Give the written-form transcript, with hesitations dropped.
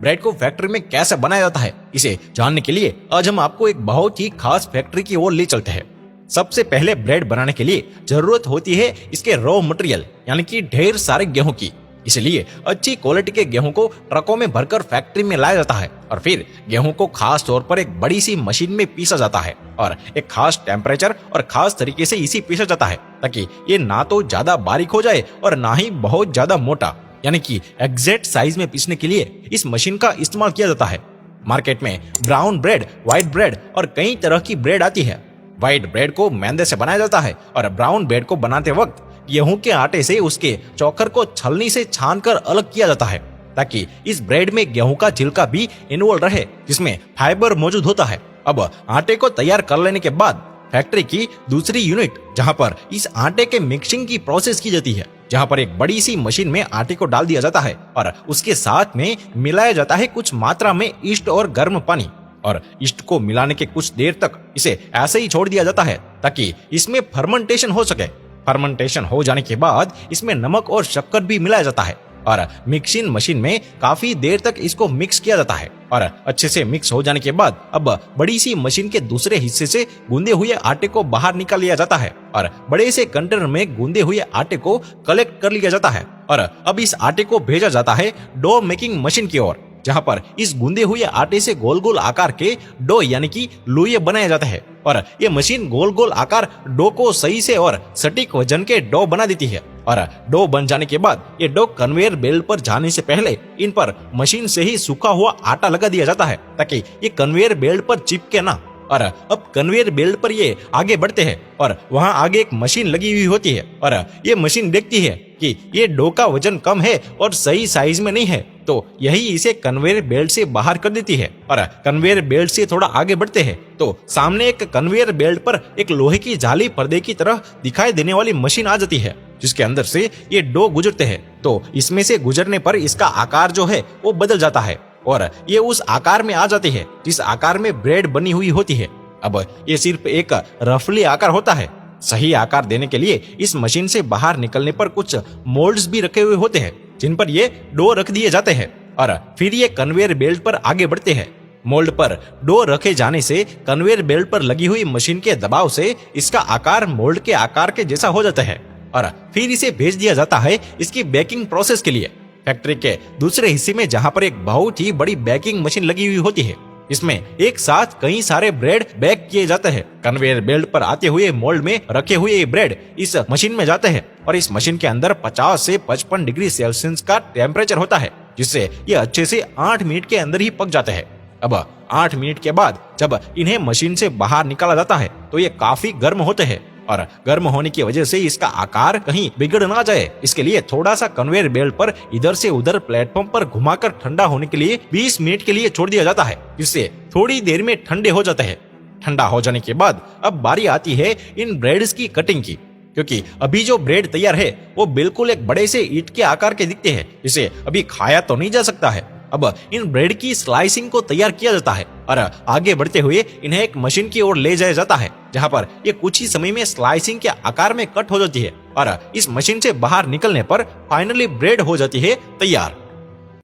Bread को factory में कैसे बनाया जाता है, इसे जानने के लिए आज हम आपको एक बहुत ही खास फैक्ट्री की ओर ले चलते हैं। सबसे पहले ब्रेड बनाने के लिए जरूरत होती है इसके रॉ मटेरियल यानी कि ढेर सारे गेहूं की। इसलिए अच्छी क्वालिटी के गेहूं को ट्रकों में भरकर फैक्ट्री में लाया जाता है और फिर गेहूं को खास तौर पर एक बड़ी सी मशीन में पीसा जाता है और एक खास टेम्परेचर और खास तरीके से इसी पीसा जाता है ताकि ये ना तो ज्यादा बारीक हो जाए और ना ही बहुत ज्यादा मोटा, यानी कि एग्जैक्ट साइज में पीसने के लिए इस मशीन का इस्तेमाल किया जाता है। मार्केट में ब्राउन ब्रेड, व्हाइट ब्रेड और कई तरह की ब्रेड आती है। व्हाइट ब्रेड को मैदे से बनाया जाता है और ब्राउन ब्रेड को बनाते वक्त गेहूं के आटे से उसके चोकर को छलनी से छानकर अलग किया जाता है ताकि इस ब्रेड में गेहूं का छिलका भी इन्वॉल्व रहे जिसमें फाइबर मौजूद होता है। अब आटे को तैयार कर लेने के बाद फैक्ट्री की दूसरी यूनिट जहां पर इस आटे के मिक्सिंग की प्रोसेस की जाती है, जहां पर एक बड़ी सी मशीन में आटे को डाल दिया जाता है और उसके साथ में मिलाया जाता है कुछ मात्रा में ईस्ट और गर्म पानी और ईस्ट को मिलाने के कुछ देर तक इसे ऐसे ही छोड़ दिया जाता है ताकि इसमें फर्मेंटेशन हो सके। फर्मेंटेशन हो जाने के बाद इसमें नमक और शक्कर भी मिलाया जाता है और मिक्सिंग मशीन में काफी देर तक इसको मिक्स किया जाता है और अच्छे से मिक्स हो जाने के बाद अब बड़ी सी मशीन के दूसरे हिस्से से गूंदे हुए आटे को बाहर निकाल लिया जाता है और बड़े से कंटेनर में गूंदे हुए आटे को कलेक्ट कर लिया जाता है और अब इस आटे को भेजा जाता है डो मेकिंग मशीन की ओर, जहां पर इस गूंदे हुए आटे से गोल गोल आकार के डो यानी कि लोई बनाए जाते हैं और ये मशीन गोल गोल आकार डो को सही से और सटीक वजन के डो बना देती है और डो बन जाने के बाद ये डो कन्वेयर बेल्ट पर जाने से पहले इन पर मशीन से ही सूखा हुआ आटा लगा दिया जाता है ताकि ये कन्वेयर बेल्ट पर चिपके ना। और अब कन्वेयर बेल्ट पर ये आगे बढ़ते हैं और वहां आगे एक मशीन लगी हुई होती है और ये मशीन देखती है कि ये डो का वजन कम है और सही साइज में नहीं है तो यही इसे कन्वेयर बेल्ट से बाहर कर देती है और कन्वेयर बेल्ट से थोड़ा आगे बढ़ते हैं तो सामने एक कन्वेयर बेल्ट पर एक लोहे की जाली पर्दे की तरह दिखाई देने वाली मशीन आ जाती है जिसके अंदर से ये डो गुजरते हैं। तो इसमें से गुजरने पर इसका आकार जो है वो बदल जाता है और ये उस आकार में आ जाती है जिस आकार में ब्रेड बनी हुई होती है। अब ये सिर्फ एक रफली आकार होता है। सही आकार देने के लिए इस मशीन से बाहर निकलने पर कुछ मोल्ड्स भी रखे हुए होते हैं जिन पर ये डो रख दिए जाते हैं और फिर ये कन्वेयर बेल्ट पर आगे बढ़ते हैं। मोल्ड पर डो रखे जाने से कन्वेयर बेल्ट पर लगी हुई मशीन के दबाव से इसका आकार मोल्ड के आकार के जैसा हो जाता है और फिर इसे भेज दिया जाता है इसकी बेकिंग प्रोसेस के लिए फैक्ट्री के दूसरे हिस्से में, जहां पर एक बहुत ही बड़ी बेकिंग मशीन लगी हुई होती है। इसमें एक साथ कई सारे ब्रेड बेक किए जाते हैं। कन्वेयर बेल्ट पर आते हुए मोल्ड में रखे हुए ये ब्रेड इस मशीन में जाते हैं और इस मशीन के अंदर 50 से 55 डिग्री सेल्सियस का टेम्परेचर होता है जिससे ये अच्छे से 8 मिनट के अंदर ही पक जाते हैं। अब 8 मिनट के बाद जब इन्हें मशीन से बाहर निकाला जाता है तो ये काफी गर्म होते हैं और गर्म होने की वजह से इसका आकार कहीं बिगड़ ना जाए इसके लिए थोड़ा सा कन्वेयर बेल्ट पर इधर से उधर प्लेटफॉर्म पर घुमाकर ठंडा होने के लिए 20 मिनट के लिए छोड़ दिया जाता है जिससे थोड़ी देर में ठंडे हो जाते हैं। ठंडा हो जाने के बाद अब बारी आती है इन ब्रेड्स की कटिंग की, क्योंकि अभी जो ब्रेड तैयार है वो बिल्कुल एक बड़े से ईंट के आकार के दिखते हैं जिसे अभी खाया तो नहीं जा सकता है। अब इन ब्रेड की स्लाइसिंग को तैयार किया जाता है और आगे बढ़ते हुए इन्हें एक मशीन की ओर ले जाया जाता है जहां पर ये कुछ ही समय में स्लाइसिंग के आकार में कट हो जाती है और इस मशीन से बाहर निकलने पर फाइनली ब्रेड हो जाती है तैयार।